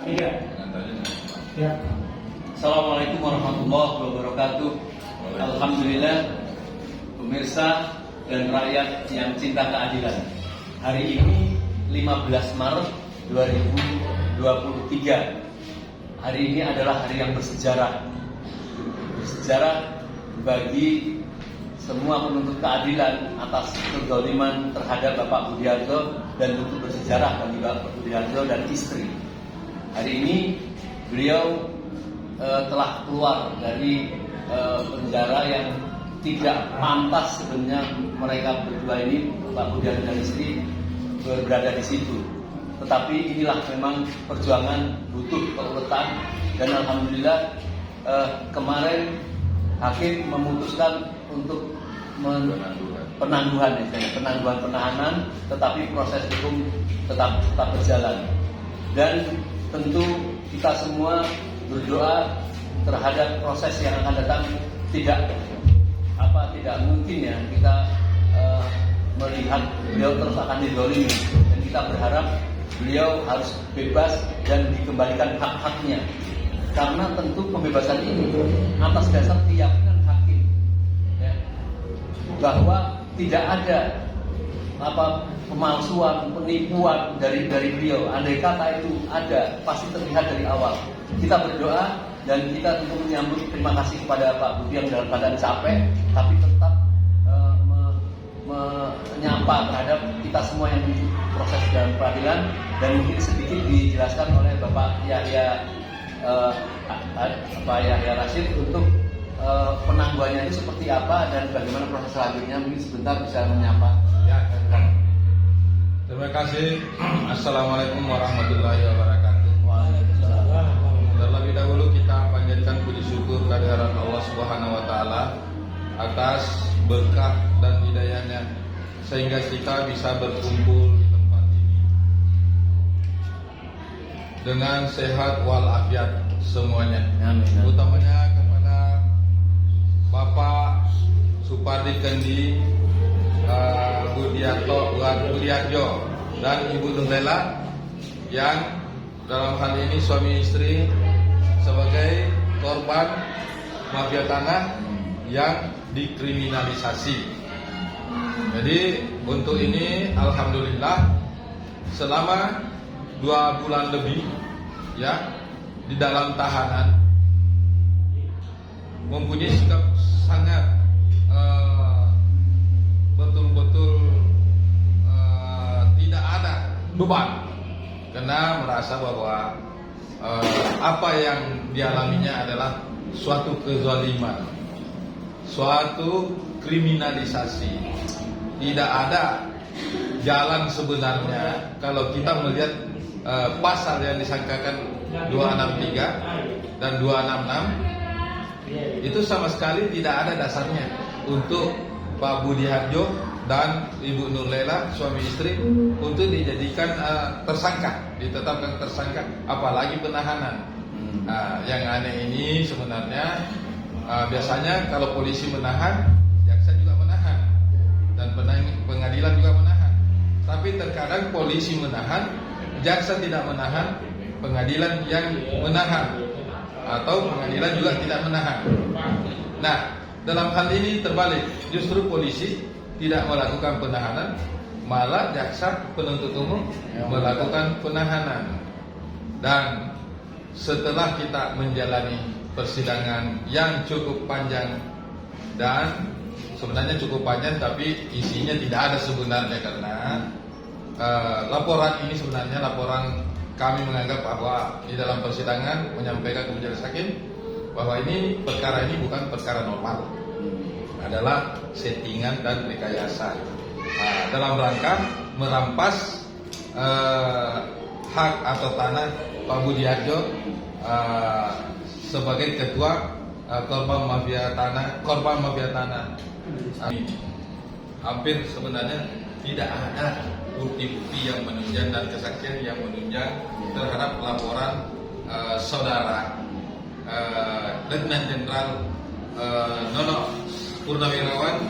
Iya. Ya. Assalamualaikum warahmatullahi wabarakatuh. Alhamdulillah, pemirsa dan rakyat yang cinta keadilan. Hari ini 15 Maret 2023. Hari ini adalah hari yang bersejarah. Bersejarah bagi semua penuntut keadilan atas kezaliman terhadap Bapak Budiarto, dan tentu bersejarah bagi Bapak Budiarto dan istri. Hari ini beliau telah keluar dari penjara yang tidak pantas sebenarnya mereka berdua ini, Pak Budiarto dan istri, berada di situ. Tetapi inilah memang perjuangan butuh keuletan, dan alhamdulillah kemarin hakim memutuskan untuk penangguhan penahanan, tetapi proses hukum tetap berjalan. Dan tentu kita semua berdoa terhadap proses yang akan datang. Tidak mungkin ya kita melihat beliau terus akan dizalimi, dan kita berharap beliau harus bebas dan dikembalikan hak-haknya, karena tentu pembebasan ini atas dasar keyakinan hakim ya, bahwa tidak ada pemalsuan, penipuan dari beliau. Andai kata itu ada, pasti terlihat dari awal. Kita berdoa dan kita tentu menyambut terima kasih kepada Pak Budi yang dalam keadaan capek, tapi tetap menyapa terhadap kita semua yang proses dalam peradilan. Dan mungkin sedikit dijelaskan oleh Bapak Yahya Rashid untuk penangguhannya itu seperti apa dan bagaimana proses selanjutnya. Mungkin sebentar bisa menyapa. Ya, terima kasih. Assalamualaikum warahmatullahi wabarakatuh. Terlebih dahulu kita panjatkan puji syukur kehadirat Allah Subhanahu wa taala atas berkah dan hidayahnya sehingga kita bisa berkumpul di tempat ini dengan sehat walafiat semuanya. Amin. Utamanya kepada Bapak Supardi Kendi Budiarjo dan Ibu Nurlela yang dalam hal ini suami istri sebagai korban mafia tanah yang dikriminalisasi. Jadi untuk ini alhamdulillah selama 2 bulan lebih ya di dalam tahanan mempunyai sikap sangat betul-betul tidak ada beban, karena merasa bahwa apa yang dialaminya adalah suatu kezaliman, suatu kriminalisasi. Tidak ada jalan sebenarnya kalau kita melihat pasal yang disangkakan 263 dan 266 itu sama sekali tidak ada dasarnya untuk Pak Budiarjo dan Ibu Nurlela suami istri untuk dijadikan ditetapkan tersangka, apalagi penahanan. Yang aneh ini sebenarnya biasanya kalau polisi menahan, jaksa juga menahan, dan pengadilan juga menahan. Tapi terkadang polisi menahan, jaksa tidak menahan, pengadilan yang menahan, atau pengadilan juga tidak menahan. Nah, dalam hal ini terbalik, justru polisi tidak melakukan penahanan, malah jaksa penuntut umum melakukan penahanan. Dan setelah kita menjalani persidangan yang cukup panjang, dan sebenarnya cukup panjang tapi isinya tidak ada sebenarnya, karena laporan ini sebenarnya laporan kami menganggap bahwa di dalam persidangan menyampaikan ke majelis hakim bahwa ini perkara ini bukan perkara normal, adalah settingan dan rekayasa dalam rangka merampas hak atau tanah Pak Budiarjo sebagai ketua korban mafia tanah. Hampir sebenarnya tidak ada bukti-bukti yang menunjang dan kesaksian yang menunjang terhadap laporan saudara Letnan Jenderal Nono Purnawirawan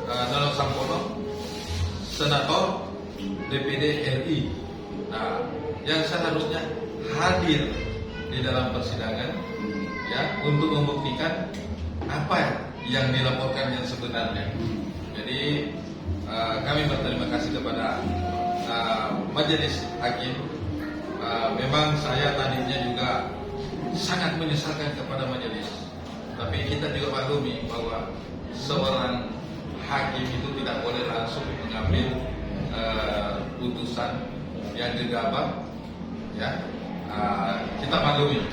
Nono Sampono, Senator DPD RI. Nah, yang seharusnya hadir di dalam persidangan ya untuk membuktikan apa yang dilaporkan yang sebenarnya. Jadi kami berterima kasih kepada majelis hakim. Memang saya tadinya juga sangat menyesalkan kepada majelis, tapi kita juga maklumi bahwa seorang hakim itu tidak boleh langsung mengambil putusan yang gegabah, ya. Kita maklumi.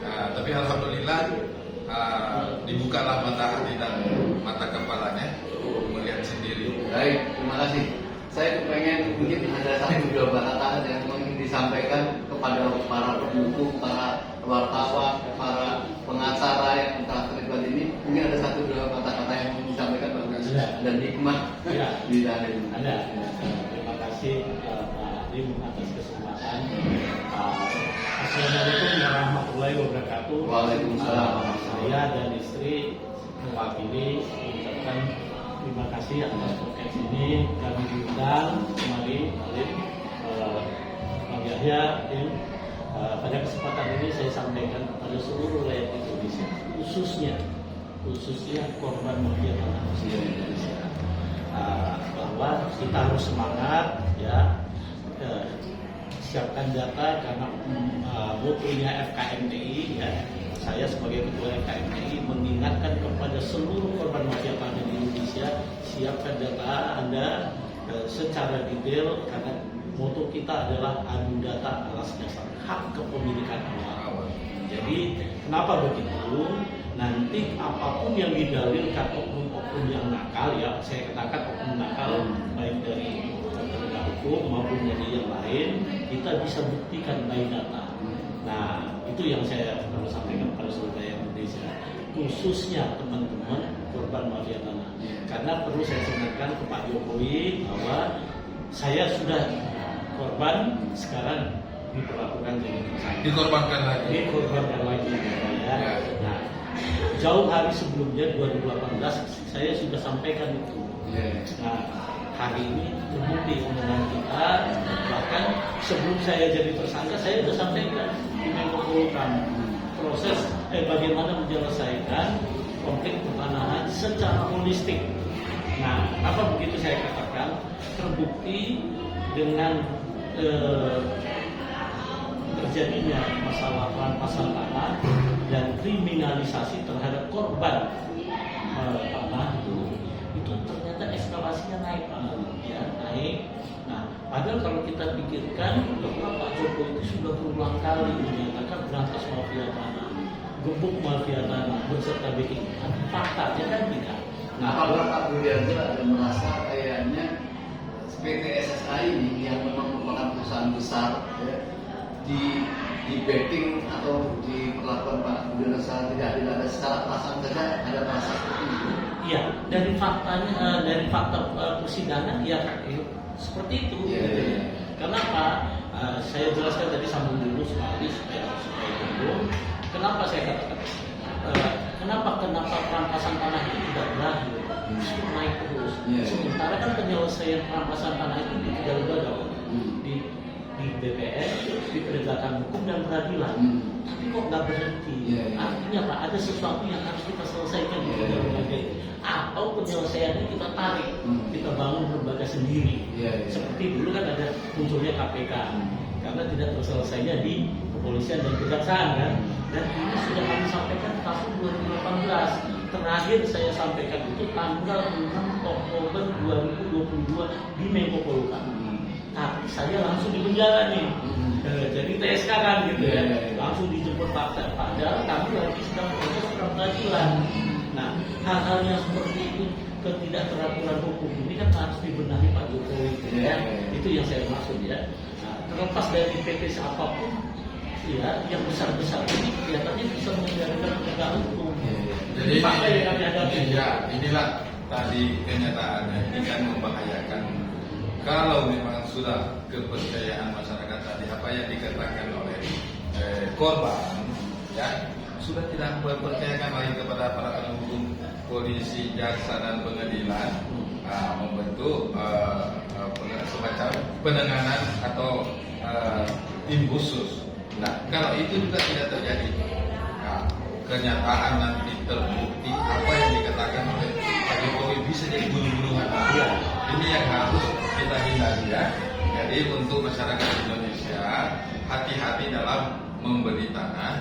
Tapi alhamdulillah dibukalah mata hati dan mata kepalanya melihat sendiri. Baik, terima kasih. Saya pengen mungkin ada satu dua perkataan yang ingin disampaikan kepada para pendukung, para wartawan, para pengacara yang telah terlibat ini. Mungkin ada satu dua kata-kata yang ingin disampaikan Pak dan hikmah di dalam ini. Ada. Terima kasih Pak Adim atas kesempatan. Assalamualaikum warahmatullahi wabarakatuh. Waalaikumsalam. Saya dan istri mewakili mengucapkan terima kasih atas podcast ini. Kami diundang kemari oleh Bang Yahya. Pada kesempatan ini saya sampaikan kepada seluruh rakyat Indonesia, khususnya korban mafia tanah di Indonesia, bahwa kita harus semangat ya. Siapkan data karena mutunya FKMTI ya. Saya sebagai ketua FKMTI mengingatkan kepada seluruh korban mafia tanah di Indonesia, siapkan data Anda secara detail karena moto kita adalah adu data atas dasar hak kepemilikan awal. Jadi kenapa begitu? Nanti apapun yang didalilkan oknum-oknum yang nakal ya, saya katakan oknum nakal baik dari penegak hukum maupun dari yang lain, kita bisa buktikan by data. Nah, itu yang saya perlu sampaikan pada seluruh rakyat Indonesia, khususnya teman-teman korban mafia tanah. Karena perlu saya sampaikan ke Pak Jokowi bahwa saya sudah korban, sekarang diperlakukan jadi tersangka. Dikorbankan lagi. Ya. Nah, jauh hari sebelumnya 2018 saya sudah sampaikan itu. Nah, hari ini terbukti omongan kita. Bahkan sebelum saya jadi tersangka, saya sudah sampaikan di Menko Polhukam proses bagaimana menyelesaikan konflik pertanahan secara holistik. Nah, apa begitu saya katakan terbukti dengan terjadinya masalah perampasan tanah dan kriminalisasi terhadap korban tanah itu ternyata eskalasinya naik, ya naik. Nah, padahal kalau kita pikirkan bahwa Pak Jokowi itu sudah berulang kali menyatakan berantas mafia tanah, gebuk mafia tanah beserta BI. Faktanya kan tidak. Nah, apakah Pak Budiarto ada merasa kayaknya PT SSA ini yang memang merupakan perusahaan besar ya, di backing atau diperlakukan Pak Budiarto secara tidak adil, ada secara perasaan saja ada perasaan seperti itu? Iya, dari faktanya, dari fakta persidangan ya seperti itu. Yeah. Kenapa? Saya jelaskan tadi sambung dulu sekali supaya nyambung. Kenapa saya katakan? Kenapa perampasan tanah itu tidak berakhir? Justru naik terus. Sementara kan penyelesaian perampasan tanah itu di Gagal di BPN, di penegakan hukum dan peradilan. Tapi kok nggak berhenti? Artinya Pak, ada sesuatu yang harus kita selesaikan di lembaga itu. Atau penyelesaiannya kita tarik, kita bangun lembaga sendiri. Seperti dulu kan ada munculnya KPK, karena tidak terselesainya di kepolisian dan kejaksaan kan. Dan ini sudah kami sampaikan tahun 2018. Terakhir saya sampaikan itu tanggal 6 Oktober 2022 di Menko Polhukam. Tapi saya langsung di penjara nih. Jadi TSK kan gitu ya. Langsung dijemput paksa. Padahal kami lagi sedang proses peradilan. Nah, hal-hal yang seperti itu, ketidakteraturan hukum ini kan harus dibenahi Pak Jokowi. Ya. Itu yang saya maksud ya. Nah, terlepas dari PT apapun, ya, yang besar-besar ini kelihatannya bisa menjadikan penegak hukum. Jadi apa yang kami hadapi? Ya, inilah tadi kenyataannya. Ini kan membahayakan. Kalau memang sudah kepercayaan masyarakat tadi apa yang dikatakan oleh korban, ya sudah tidak mempercayakan lagi kepada para hukum, polisi, jaksa dan pengadilan membentuk semacam penanganan atau tim khusus Nah, kalau itu juga tidak terjadi, nah, kenyataan nanti terbukti apa yang dikatakan oleh Pak Jokowi bisa jadi gunung-gunungan. Iya. Ini yang harus kita hindari ya. Jadi untuk masyarakat Indonesia hati-hati dalam membeli tanah.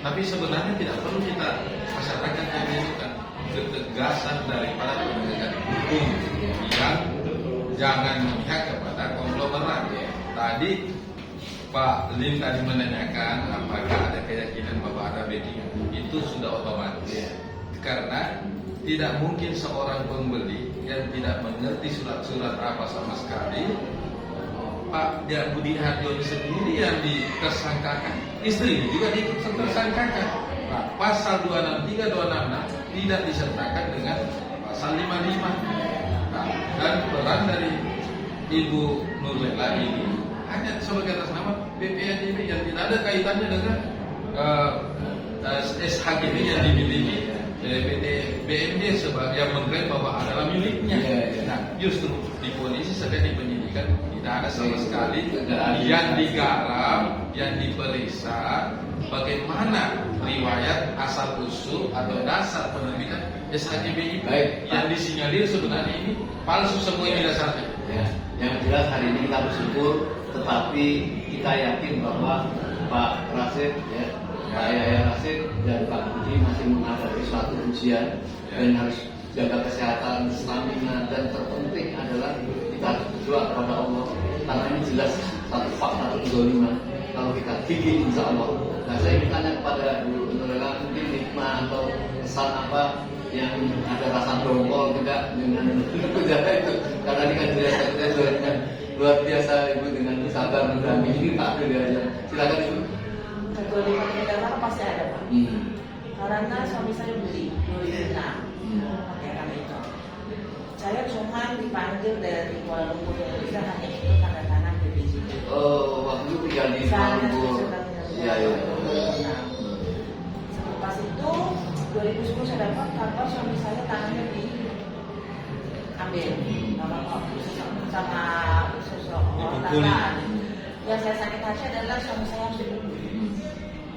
Tapi sebenarnya tidak perlu kita masyarakat yang menunjukkan ketegasan daripada penegakan hukum yang jangan memihak kepada konglomerat. Tadi Pak Lim tadi menanyakan apakah ada keyakinan bahwa ada backing. Itu sudah otomatis. Karena tidak mungkin seorang pembeli yang tidak mengerti surat-surat apa sama sekali. Pak Budi Harjo sendiri yang ditersangkakan, istri juga ditersangkakan. Nah, pasal 263, 266 tidak disertakan dengan pasal 55. Nah, dan peran dari Ibu Nurlela ini hanya sebagai atas nama BPNDB yang tidak ada kaitannya dengan SHGB yang dimiliki PT BND sebagai yang mengklaim bahwa adalah miliknya. Nah, justru di polisi sedang penyidikan tidak ada sama sekali yang digarap, yang diperiksa bagaimana riwayat asal usul atau dasar penerbitan SHGB yang disinyalir sebenarnya ini palsu semua ini dasarnya. Ya, yang jelas hari ini kita bersyukur, tetapi kita yakin bahwa Pak Rasid, ya, Pak Yahya Rasid dan Pak Budi masih menghadapi suatu ujian dan harus jaga kesehatan, stamina, dan terpenting adalah kita harus berdoa kepada Allah karena ini jelas satu fakta kezaliman. Kalau kita gigih insya Allah. Nah, saya ingin tanya kepada Bu Nurlela, mungkin hikmah atau pesan apa yang ada rasa dongkol juga dengan penjara itu, karena ini kan jelas luar biasa Ibu dengan sabar mendampingi Pak Nurlela. Silakan Ibu. Kezaliman negara pasti ada Pak. Karena suami saya beli 2006 pakai kami itu. Saya cuma dipanggil dari Kuala Lumpur ke Indonesia hanya itu tanda tangan BPJS. Oh, waktu itu tinggal di Kuala Lumpur. Iya, iya. Pas itu 2010 saya dapat kabar suami saya tangannya diambil sama seseorang. Yang saya sakit hati adalah suami saya harus dipukul.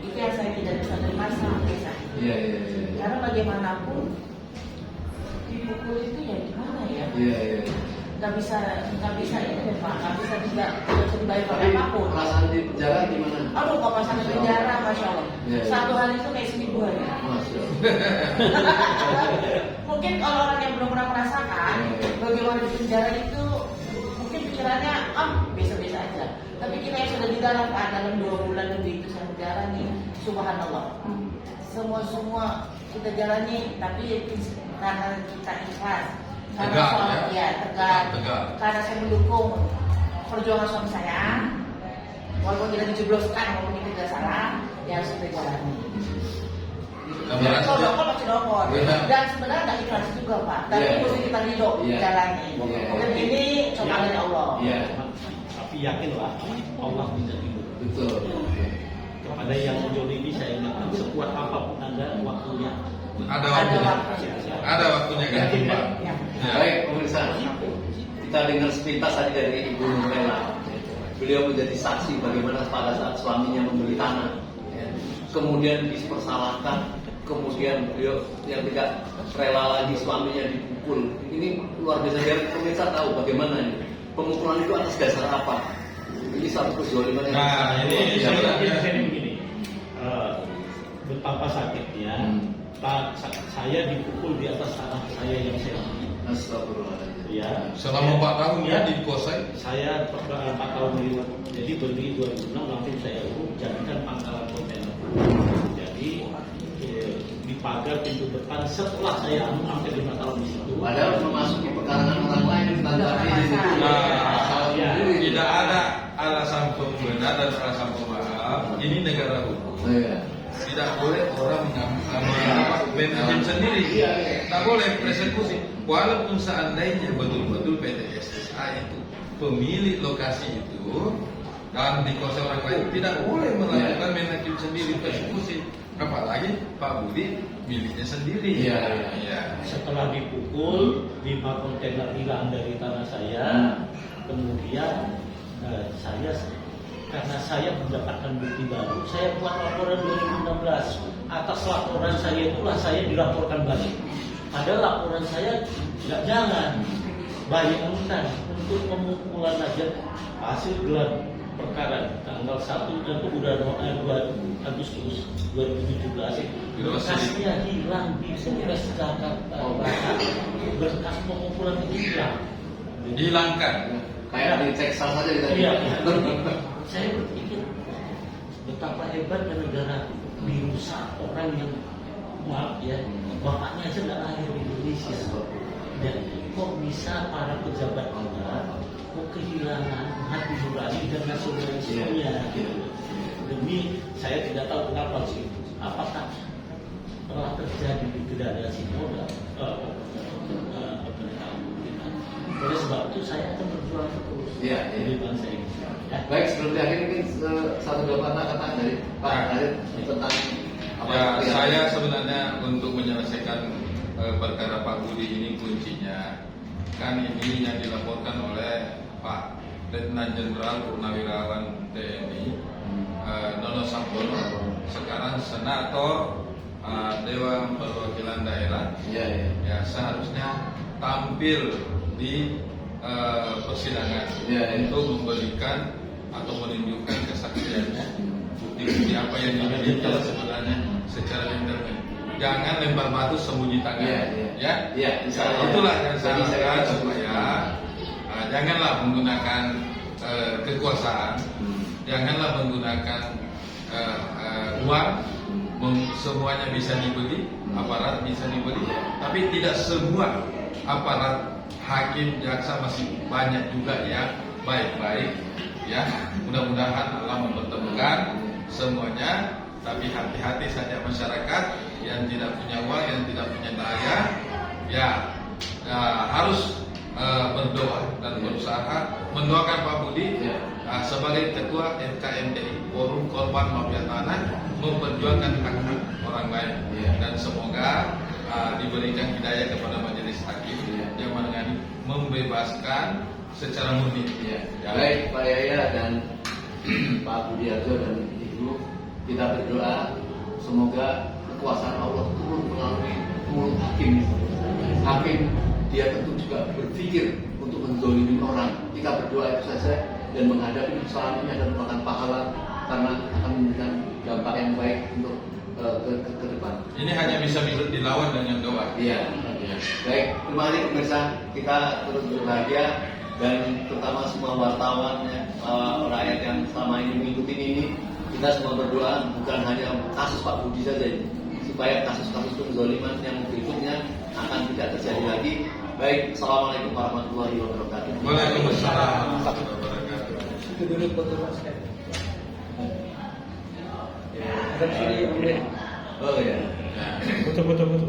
Itu yang saya tidak bisa terima sampai saat ini. Iya. Karena bagaimanapun dipukul itu ya gimana ya? Iya. Nggak bisa ini Pak, nggak bisa dibayar pakai Tapi apapun. perasaan di penjara gimana? Aduh, kalau pasang di penjara, masya Allah. Iya. Satu hari itu kayak 1000 hari. Masya Allah. Mungkin kalau orang yang belum pernah merasakan bagaimana di penjara itu, mungkin pikirannya biasa-biasa aja. Tapi kita yang sudah di dalam 2 bulan lebih itu saya penjara nih, subhanallah. Semua kita jalani, tapi karena kita ikhlas. Karena tegak. Karena saya mendukung perjuangan suami saya, walaupun tidak dijebloskan, walaupun kita tidak salah, ya harus kita jalani. Kalau dokter pasti dokter. Dan sebenarnya nggak ikhlas juga Pak. Tapi mesti kita ridho jalani. Dan ini cobaan dari Allah. Tapi yakinlah Allah bisa tidur. Betul. Kepada yang menjolimi saya ingatkan sekuat apapun Anda waktunya. Ada waktunya kan? Ya. Baik, pemirsa, kita dengar sepintas tadi dari Ibu Nurlela. Beliau menjadi saksi bagaimana pada saat suaminya membeli tanah, kemudian dipersalahkan, kemudian beliau yang tidak rela lagi suaminya dipukul. Ini luar biasa. Biar pemirsa tahu bagaimana ini pemukulan itu atas dasar apa. Ini satu kezaliman yang ini sebenarnya begini, betapa sakitnya. Saya dipukul di atas tanah saya yang saya beli. Astagfirullahaladzim. Ya. Selama 4 tahun ya dikuasai. Saya 4 tahun lewat. Jadi beli 2006 langsung saya urus jadikan pangkalan kontainer. Jadi di pagar pintu depan setelah saya sampai 5 tahun di situ. Padahal memasuki pekarangan orang lain yang tetapi di situ. Tidak ada alasan pembenar dan alasan pemaaf. Ini negara hukum. Tidak boleh orang main hakim sendiri. Tak boleh persekusi. Walaupun seandainya betul-betul PT SSA itu pemilik lokasi itu dan dikuasai orang lain, tidak boleh melakukan main hakim sendiri persekusi. Apalagi Pak Budi miliknya sendiri. Setelah dipukul 5 kontainer hilang dari tanah saya, kemudian saya karena saya mendapatkan bukti baru, saya buat laporan 2016. Atas laporan saya itulah saya dilaporkan balik. Padahal laporan saya tidak jalan. Bayangkan untuk pemukulan aja hasil gelar perkara tanggal 1 dan itu udah 2 Agustus 2017. Berkasnya hilang di Polres Jakarta Barat. Berkas pemukulan itu hilang. Dihilangkan. Kayak dicek salah saja gitu. Iya. Saya berpikir betapa hebatnya negara dirusak orang yang maaf ya, bapaknya aja nggak lahir di Indonesia. Dan kok bisa para pejabat kita kok kehilangan hati nurani dan nasionalismenya gitu. Demi saya tidak tahu kenapa sih. Apakah telah terjadi degradasi modal? Oleh sebab itu saya akan berjuang terus di bangsa ini. Baik, sebelum diakhiri mungkin satu dua kata dari Pak Arif tentang apa Ya, yang saya sebenarnya untuk menyelesaikan perkara Pak Budi ini kuncinya kan ini yang dilaporkan oleh Pak Letnan Jenderal Purnawirawan TNI Nono Sampono, sekarang Senator Dewan Perwakilan Daerah. Ya, seharusnya tampil di persidangan untuk memberikan atau menunjukkan kesaksiannya, bukti-bukti apa yang dimiliki sebenarnya secara internet. Jangan lempar batu sembunyi tangan. Itulah yang saya harapkan supaya janganlah menggunakan kekuasaan, janganlah menggunakan uang. Semuanya bisa dibeli, aparat bisa dibeli, tapi tidak semua aparat hakim, jaksa masih banyak juga yang baik-baik. Ya, mudah-mudahan Allah mempertemukan semuanya. Tapi hati-hati saja masyarakat yang tidak punya uang, yang tidak punya daya, ya harus berdoa dan berusaha mendoakan Pak Budi sebagai ketua FKMDI, Forum Korban Mafia Tanah, memperjuangkan hak-hak orang lain. Dan semoga diberikan hidayah kepada majelis hakim yang menangani, membebaskan secara murni. Baik Pak Yaya dan Pak Budiarto dan Ibu, kita berdoa semoga kekuasaan Allah turun melalui mulut hakim. Hakim dia tentu juga berpikir untuk menzalimi orang. Kita berdoa itu saja dan menghadapi kesalahan ini adalah merupakan pahala karena akan memberikan dampak yang baik untuk ke depan. Ini hanya bisa dilawan dengan doa. Baik, terima kasih pemirsa, kita terus berbahagia dan terutama semua wartawan rakyat yang selama ini mengikuti ini, kita semua berdoa bukan hanya kasus Pak Budi saja ini, supaya kasus-kasus penzaliman yang berikutnya akan tidak terjadi lagi. Baik, assalamualaikum warahmatullahi wabarakatuh. Waalaikumsalam warahmatullahi wabarakatuh. Itu dulu foto Mas Ken. Ada di sini. Oh ya. Foto.